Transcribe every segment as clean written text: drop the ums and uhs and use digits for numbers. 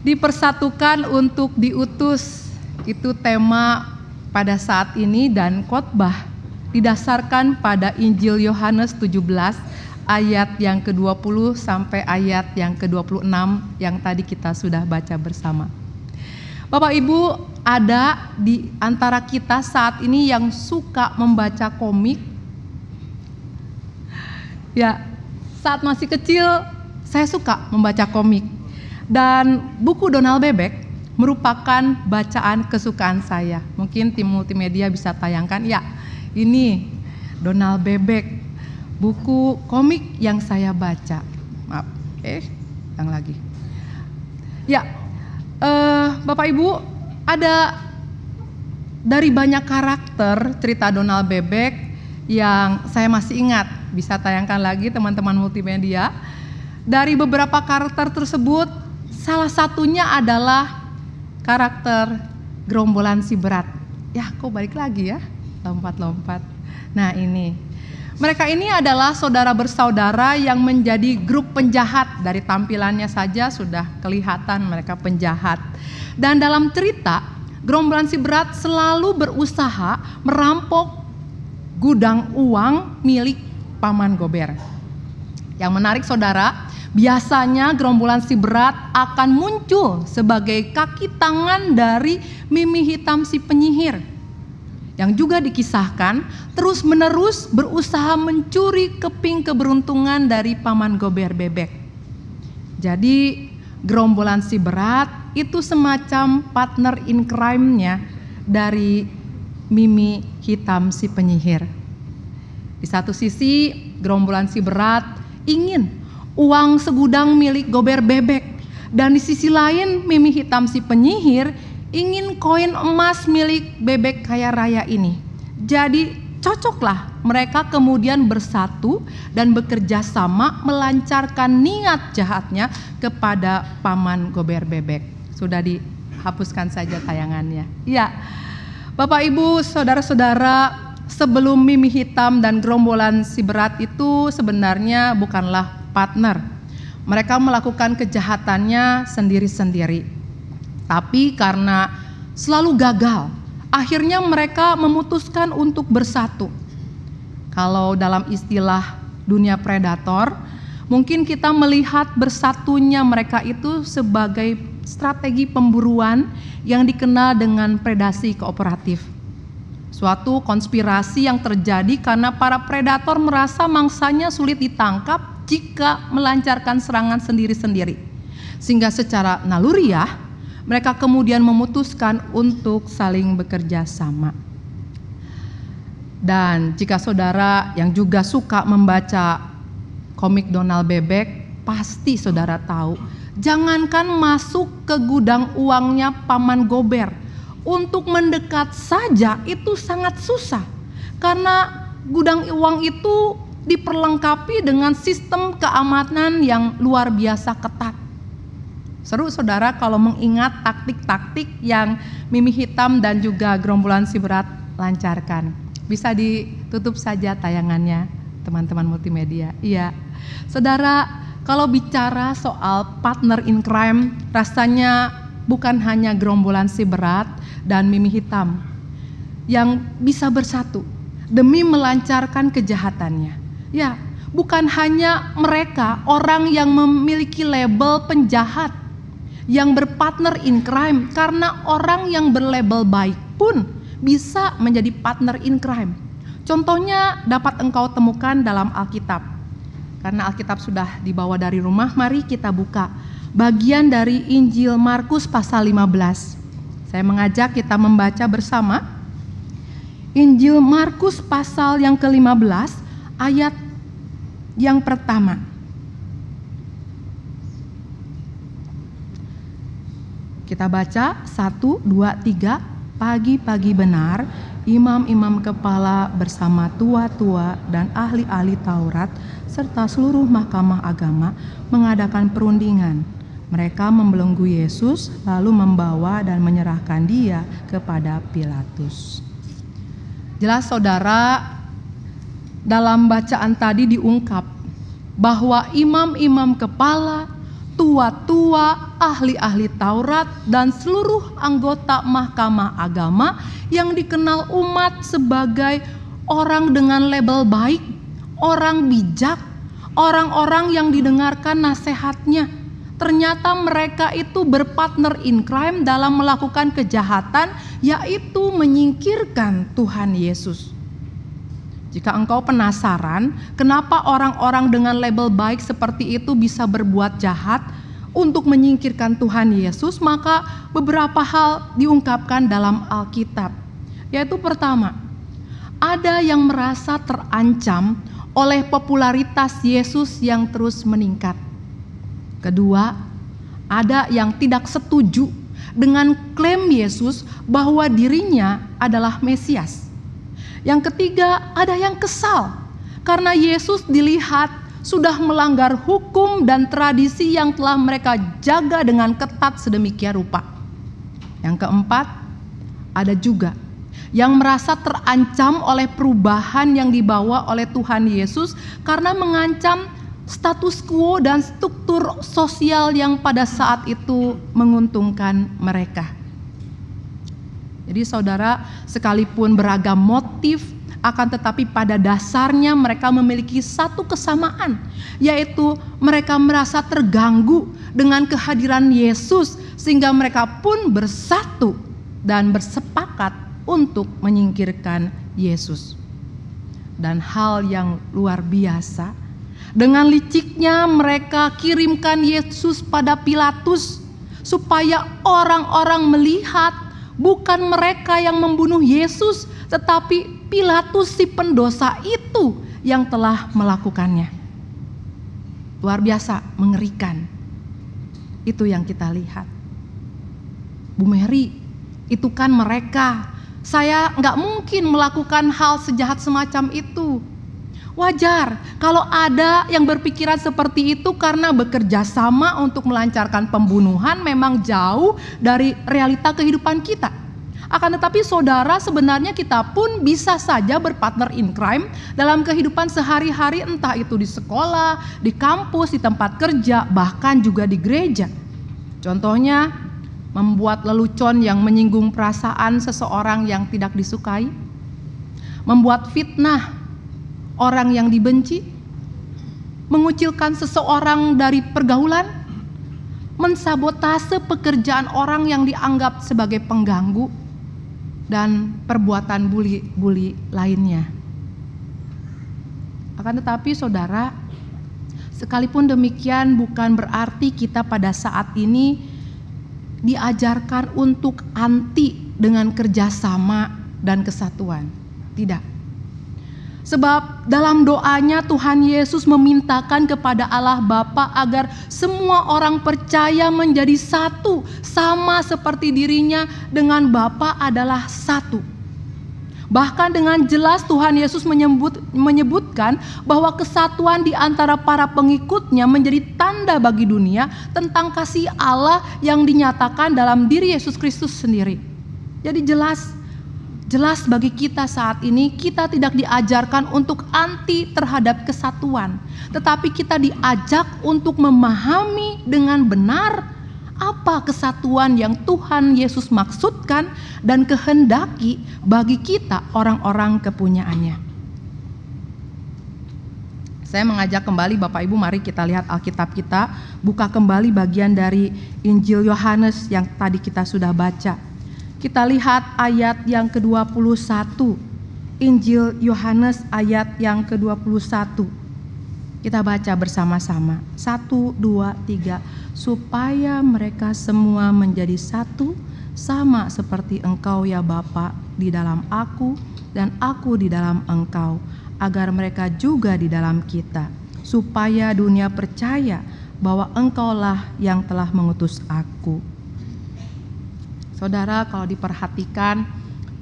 dipersatukan untuk diutus. Itu tema pada saat ini, dan khotbah didasarkan pada Injil Yohanes 17 ayat yang ke-20 sampai ayat yang ke-26 yang tadi kita sudah baca bersama. Bapak Ibu, ada di antara kita saat ini yang suka membaca komik? Ya, saat masih kecil saya suka membaca komik. Dan buku Donald Bebek merupakan bacaan kesukaan saya. Mungkin tim multimedia bisa tayangkan. Ya, ini Donald Bebek, buku komik yang saya baca. Maaf, yang lagi. Ya, Bapak Ibu, ada dari banyak karakter cerita Donald Bebek yang saya masih ingat. Bisa tayangkan lagi teman-teman multimedia. Dari beberapa karakter tersebut, salah satunya adalah karakter gerombolan si berat. Ya, kok balik lagi ya, lompat-lompat. Nah ini, mereka ini adalah saudara bersaudara yang menjadi grup penjahat. Dari tampilannya saja sudah kelihatan mereka penjahat. Dan dalam cerita, gerombolan si berat selalu berusaha merampok gudang uang milik Paman Gober. Yang menarik saudara, biasanya gerombolan si berat akan muncul sebagai kaki tangan dari Mimi Hitam si penyihir, yang juga dikisahkan terus-menerus berusaha mencuri keping keberuntungan dari Paman Gober Bebek. Jadi gerombolan si berat itu semacam partner in crime-nya dari Mimi Hitam si penyihir. Di satu sisi gerombolan si berat ingin uang segudang milik Gober Bebek, dan di sisi lain Mimi Hitam si penyihir ingin koin emas milik Bebek kaya raya ini. Jadi cocoklah mereka kemudian bersatu dan bekerja sama melancarkan niat jahatnya kepada Paman Gober Bebek. Sudah dihapuskan saja tayangannya. Ya, Bapak Ibu, saudara-saudara, sebelum Mimi Hitam dan gerombolan si berat itu sebenarnya bukanlah partner. Mereka melakukan kejahatannya sendiri-sendiri. Tapi karena selalu gagal, akhirnya mereka memutuskan untuk bersatu. Kalau dalam istilah dunia predator, mungkin kita melihat bersatunya mereka itu sebagai strategi pemburuan yang dikenal dengan predasi kooperatif. Suatu konspirasi yang terjadi karena para predator merasa mangsanya sulit ditangkap jika melancarkan serangan sendiri-sendiri. Sehingga secara naluriah, mereka kemudian memutuskan untuk saling bekerja sama. Dan jika saudara yang juga suka membaca komik Donald Bebek, pasti saudara tahu, jangankan masuk ke gudang uangnya Paman Gober, untuk mendekat saja itu sangat susah. Karena gudang uang itu diperlengkapi dengan sistem keamanan yang luar biasa ketat. Seru saudara kalau mengingat taktik-taktik yang Mimi Hitam dan juga gerombolan si berat lancarkan. Bisa ditutup saja tayangannya, teman-teman multimedia. Iya, saudara, kalau bicara soal partner in crime, rasanya bukan hanya gerombolan si berat dan Mimi Hitam yang bisa bersatu demi melancarkan kejahatannya. Ya, bukan hanya mereka orang yang memiliki label penjahat yang berpartner in crime, karena orang yang berlabel baik pun bisa menjadi partner in crime. Contohnya dapat engkau temukan dalam Alkitab. Karena Alkitab sudah dibawa dari rumah, mari kita buka bagian dari Injil Markus pasal 15. Saya mengajak kita membaca bersama Injil Markus pasal yang ke-15 ayat yang pertama. Kita baca 1, 2, 3. Pagi-pagi benar, imam-imam kepala bersama tua-tua dan ahli-ahli Taurat serta seluruh mahkamah agama mengadakan perundingan. Mereka membelenggu Yesus lalu membawa dan menyerahkan dia kepada Pilatus. Jelas saudara, dalam bacaan tadi diungkap bahwa imam-imam kepala, tua-tua, ahli-ahli Taurat, dan seluruh anggota Mahkamah Agama yang dikenal umat sebagai orang dengan label baik, orang bijak, orang-orang yang didengarkan nasihatnya. Ternyata mereka itu berpartner in crime dalam melakukan kejahatan, yaitu menyingkirkan Tuhan Yesus. Jika engkau penasaran kenapa orang-orang dengan label baik seperti itu bisa berbuat jahat untuk menyingkirkan Tuhan Yesus, maka beberapa hal diungkapkan dalam Alkitab. Yaitu pertama, ada yang merasa terancam oleh popularitas Yesus yang terus meningkat. Kedua, ada yang tidak setuju dengan klaim Yesus bahwa dirinya adalah Mesias. Yang ketiga, ada yang kesal karena Yesus dilihat sudah melanggar hukum dan tradisi yang telah mereka jaga dengan ketat sedemikian rupa. Yang keempat, ada juga yang merasa terancam oleh perubahan yang dibawa oleh Tuhan Yesus karena mengancam status quo dan struktur sosial yang pada saat itu menguntungkan mereka. Jadi saudara, sekalipun beragam motif, akan tetapi pada dasarnya mereka memiliki satu kesamaan, yaitu mereka merasa terganggu dengan kehadiran Yesus sehingga mereka pun bersatu dan bersepakat untuk menyingkirkan Yesus. Dan hal yang luar biasa, dengan liciknya mereka kirimkan Yesus pada Pilatus supaya orang-orang melihat bukan mereka yang membunuh Yesus, tetapi Pilatus si pendosa itu yang telah melakukannya. Luar biasa, mengerikan. Itu yang kita lihat. Bu Mary, itu kan mereka. Saya nggak mungkin melakukan hal sejahat semacam itu. Wajar kalau ada yang berpikiran seperti itu karena bekerja sama untuk melancarkan pembunuhan memang jauh dari realita kehidupan kita. Akan tetapi saudara, sebenarnya kita pun bisa saja berpartner in crime dalam kehidupan sehari-hari, entah itu di sekolah, di kampus, di tempat kerja, bahkan juga di gereja. Contohnya, membuat lelucon yang menyinggung perasaan seseorang yang tidak disukai, membuat fitnah orang yang dibenci, mengucilkan seseorang dari pergaulan, mensabotase pekerjaan orang yang dianggap sebagai pengganggu, dan perbuatan bully lainnya. Akan tetapi saudara, sekalipun demikian bukan berarti kita pada saat ini diajarkan untuk anti dengan kerjasama dan kesatuan. Tidak. Sebab dalam doanya Tuhan Yesus memintakan kepada Allah Bapa agar semua orang percaya menjadi satu, sama seperti dirinya dengan Bapa adalah satu. Bahkan dengan jelas Tuhan Yesus menyebutkan bahwa kesatuan di antara para pengikutnya menjadi tanda bagi dunia tentang kasih Allah yang dinyatakan dalam diri Yesus Kristus sendiri. Jadi jelas bagi kita saat ini, kita tidak diajarkan untuk anti terhadap kesatuan, tetapi kita diajak untuk memahami dengan benar apa kesatuan yang Tuhan Yesus maksudkan dan kehendaki bagi kita orang-orang kepunyaannya. Saya mengajak kembali Bapak Ibu, mari kita lihat Alkitab kita, buka kembali bagian dari Injil Yohanes yang tadi kita sudah baca. Kita lihat ayat yang ke-21, Injil Yohanes ayat yang ke-21. Kita baca bersama-sama, 1, 2, 3. Supaya mereka semua menjadi satu, sama seperti Engkau ya Bapa di dalam aku dan aku di dalam Engkau, agar mereka juga di dalam kita, supaya dunia percaya bahwa Engkaulah yang telah mengutus aku. Saudara, kalau diperhatikan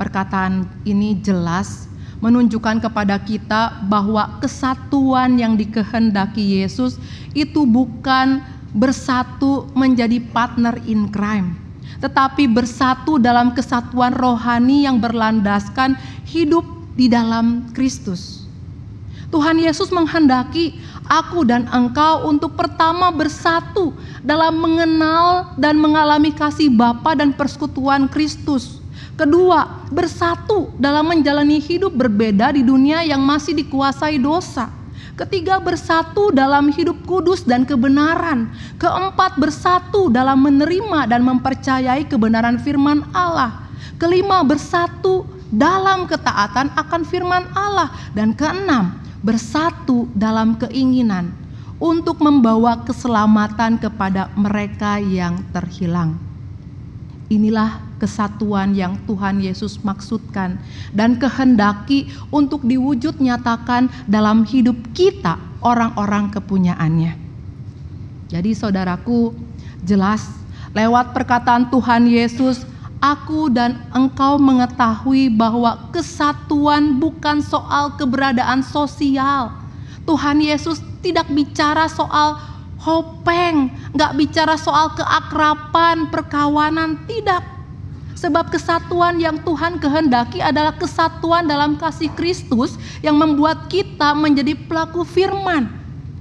perkataan ini jelas menunjukkan kepada kita bahwa kesatuan yang dikehendaki Yesus itu bukan bersatu menjadi partner in crime, tetapi bersatu dalam kesatuan rohani yang berlandaskan hidup di dalam Kristus. Tuhan Yesus menghendaki aku dan engkau untuk pertama bersatu dalam mengenal dan mengalami kasih Bapa dan persekutuan Kristus. Kedua, bersatu dalam menjalani hidup berbeda di dunia yang masih dikuasai dosa. Ketiga, bersatu dalam hidup kudus dan kebenaran. Keempat, bersatu dalam menerima dan mempercayai kebenaran firman Allah. Kelima, bersatu dalam ketaatan akan firman Allah. Dan keenam, bersatu dalam keinginan untuk membawa keselamatan kepada mereka yang terhilang. Inilah kesatuan yang Tuhan Yesus maksudkan dan kehendaki untuk diwujud nyatakan dalam hidup kita, orang-orang kepunyaannya. Jadi saudaraku, jelas lewat perkataan Tuhan Yesus, aku dan engkau mengetahui bahwa kesatuan bukan soal keberadaan sosial. Tuhan Yesus tidak bicara soal hopeng, gak bicara soal keakraban, perkawanan, tidak. Sebab kesatuan yang Tuhan kehendaki adalah kesatuan dalam kasih Kristus yang membuat kita menjadi pelaku firman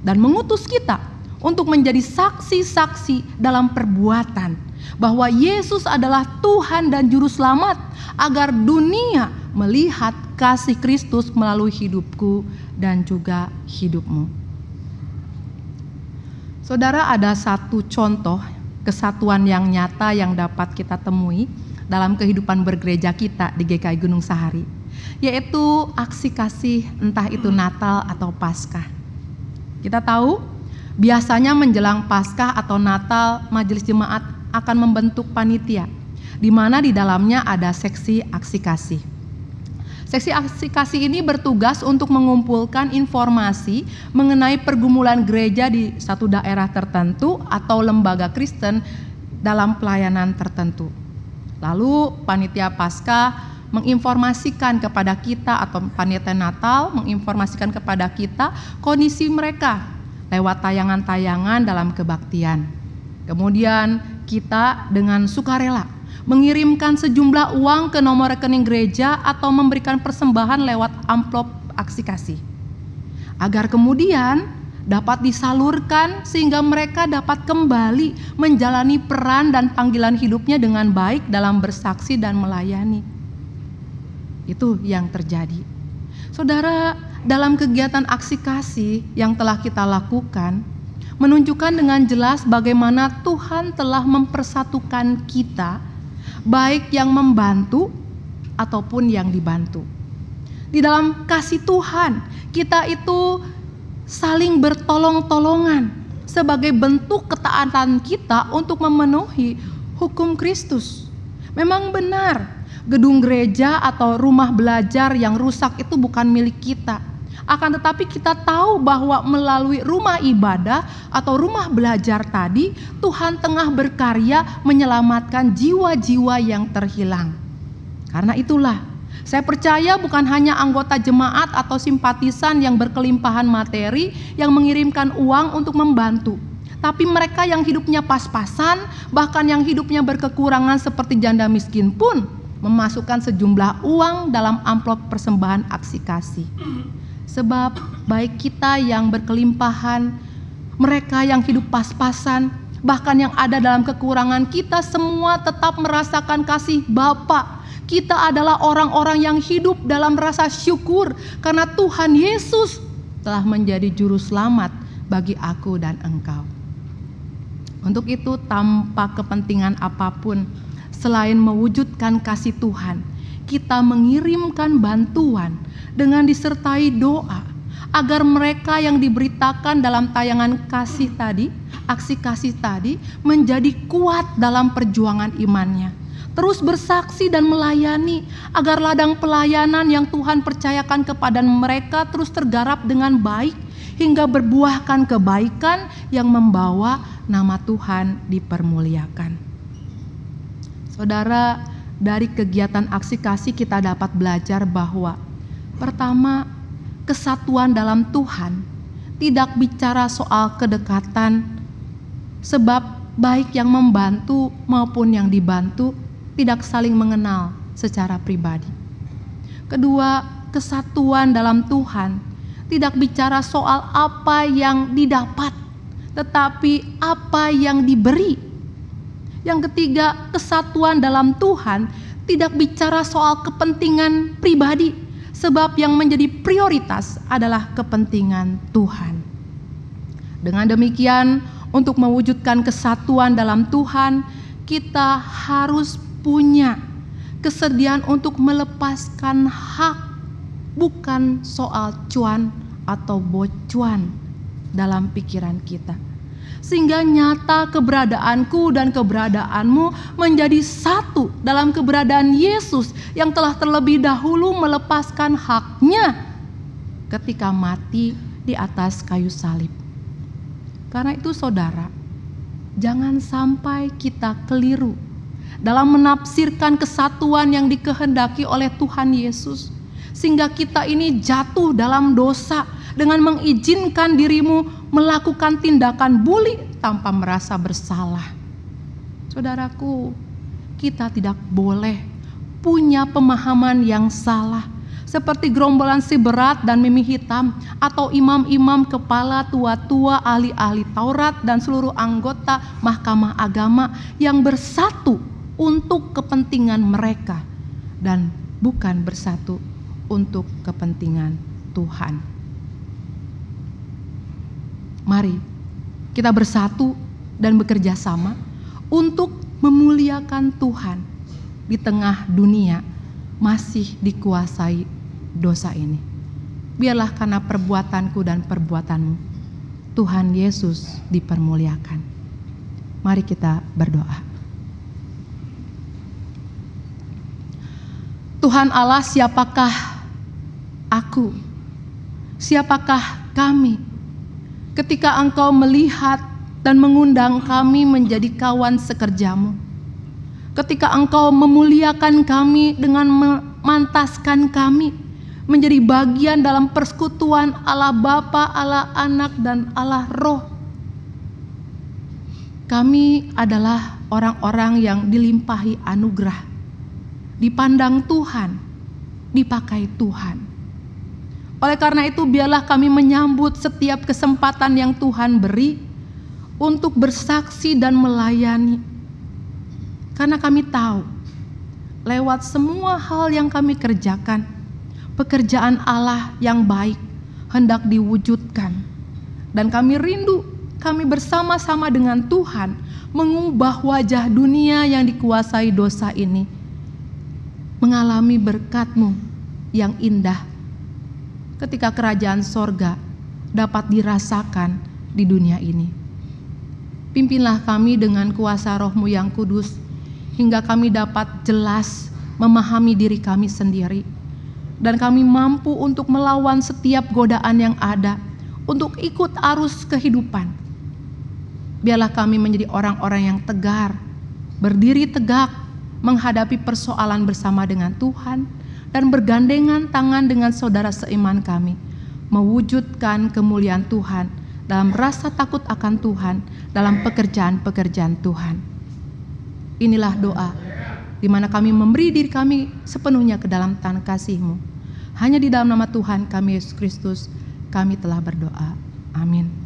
dan mengutus kita untuk menjadi saksi-saksi dalam perbuatan bahwa Yesus adalah Tuhan dan Juru Selamat, agar dunia melihat kasih Kristus melalui hidupku dan juga hidupmu. Saudara, ada satu contoh kesatuan yang nyata yang dapat kita temui dalam kehidupan bergereja kita di GKI Gunung Sahari, yaitu aksi kasih, entah itu Natal atau Paskah. Kita tahu biasanya menjelang Paskah atau Natal, majelis jemaat akan membentuk panitia, di mana di dalamnya ada seksi aksi kasih. Seksi aksi kasih ini bertugas untuk mengumpulkan informasi mengenai pergumulan gereja di satu daerah tertentu atau lembaga Kristen dalam pelayanan tertentu. Lalu panitia Paskah menginformasikan kepada kita, atau panitia Natal menginformasikan kepada kita kondisi mereka lewat tayangan-tayangan dalam kebaktian. Kemudian kita dengan sukarela mengirimkan sejumlah uang ke nomor rekening gereja atau memberikan persembahan lewat amplop aksi kasih, agar kemudian dapat disalurkan sehingga mereka dapat kembali menjalani peran dan panggilan hidupnya dengan baik dalam bersaksi dan melayani. Itu yang terjadi. Saudara, dalam kegiatan aksi kasih yang telah kita lakukan, menunjukkan dengan jelas bagaimana Tuhan telah mempersatukan kita, baik yang membantu ataupun yang dibantu. Di dalam kasih Tuhan, kita itu saling bertolong-tolongan sebagai bentuk ketaatan kita untuk memenuhi hukum Kristus. Memang benar, gedung gereja atau rumah belajar yang rusak itu bukan milik kita. Akan tetapi kita tahu bahwa melalui rumah ibadah atau rumah belajar tadi, Tuhan tengah berkarya menyelamatkan jiwa-jiwa yang terhilang. Karena itulah, saya percaya bukan hanya anggota jemaat atau simpatisan yang berkelimpahan materi yang mengirimkan uang untuk membantu, tapi mereka yang hidupnya pas-pasan, bahkan yang hidupnya berkekurangan seperti janda miskin pun memasukkan sejumlah uang dalam amplop persembahan aksi kasih. Sebab baik kita yang berkelimpahan, mereka yang hidup pas-pasan, bahkan yang ada dalam kekurangan, kita semua tetap merasakan kasih Bapa. Kita adalah orang-orang yang hidup dalam rasa syukur karena Tuhan Yesus telah menjadi juru selamat bagi aku dan engkau. Untuk itu, tanpa kepentingan apapun selain mewujudkan kasih Tuhan, kita mengirimkan bantuan dengan disertai doa agar mereka yang diberitakan dalam tayangan kasih tadi, aksi kasih tadi, menjadi kuat dalam perjuangan imannya, terus bersaksi dan melayani agar ladang pelayanan yang Tuhan percayakan kepada mereka terus tergarap dengan baik hingga berbuahkan kebaikan yang membawa nama Tuhan dipermuliakan. Saudara, dari kegiatan aksi kasih kita dapat belajar bahwa pertama, kesatuan dalam Tuhan tidak bicara soal kedekatan, sebab baik yang membantu maupun yang dibantu tidak saling mengenal secara pribadi. Kedua, kesatuan dalam Tuhan tidak bicara soal apa yang didapat, tetapi apa yang diberi. Yang ketiga, kesatuan dalam Tuhan tidak bicara soal kepentingan pribadi, sebab yang menjadi prioritas adalah kepentingan Tuhan. Dengan demikian, untuk mewujudkan kesatuan dalam Tuhan, kita harus punya kesediaan untuk melepaskan hak, bukan soal cuan atau bocuan dalam pikiran kita. Sehingga nyata keberadaanku dan keberadaanmu menjadi satu dalam keberadaan Yesus yang telah terlebih dahulu melepaskan haknya ketika mati di atas kayu salib. Karena itu saudara, jangan sampai kita keliru dalam menafsirkan kesatuan yang dikehendaki oleh Tuhan Yesus, sehingga kita ini jatuh dalam dosa dengan mengizinkan dirimu melakukan tindakan bully tanpa merasa bersalah. Saudaraku, kita tidak boleh punya pemahaman yang salah seperti gerombolan si berat dan mimi hitam, atau imam-imam kepala tua-tua, ahli-ahli Taurat, dan seluruh anggota mahkamah agama yang bersatu untuk kepentingan mereka dan bukan bersatu untuk kepentingan Tuhan. Mari kita bersatu dan bekerja sama untuk memuliakan Tuhan di tengah dunia masih dikuasai dosa ini. Biarlah karena perbuatanku dan perbuatanmu, Tuhan Yesus dipermuliakan. Mari kita berdoa. Tuhan Allah, siapakah aku? Siapakah kami ketika Engkau melihat dan mengundang kami menjadi kawan sekerjamu? Ketika Engkau memuliakan kami dengan memantaskan kami menjadi bagian dalam persekutuan Allah Bapa, Allah Anak, dan Allah Roh. Kami adalah orang-orang yang dilimpahi anugerah, dipandang Tuhan, dipakai Tuhan. Oleh karena itu, biarlah kami menyambut setiap kesempatan yang Tuhan beri untuk bersaksi dan melayani. Karena kami tahu, lewat semua hal yang kami kerjakan, pekerjaan Allah yang baik hendak diwujudkan. Dan kami rindu, kami bersama-sama dengan Tuhan mengubah wajah dunia yang dikuasai dosa ini, mengalami berkat-Mu yang indah ketika kerajaan sorga dapat dirasakan di dunia ini. Pimpinlah kami dengan kuasa Roh-Mu yang kudus, hingga kami dapat jelas memahami diri kami sendiri, dan kami mampu untuk melawan setiap godaan yang ada, untuk ikut arus kehidupan. Biarlah kami menjadi orang-orang yang tegar, berdiri tegak, menghadapi persoalan bersama dengan Tuhan, dan bergandengan tangan dengan saudara seiman kami, mewujudkan kemuliaan Tuhan dalam rasa takut akan Tuhan, dalam pekerjaan-pekerjaan Tuhan. Inilah doa di mana kami memberi diri kami sepenuhnya ke dalam tangan kasih-Mu. Hanya di dalam nama Tuhan kami Yesus Kristus kami telah berdoa. Amin.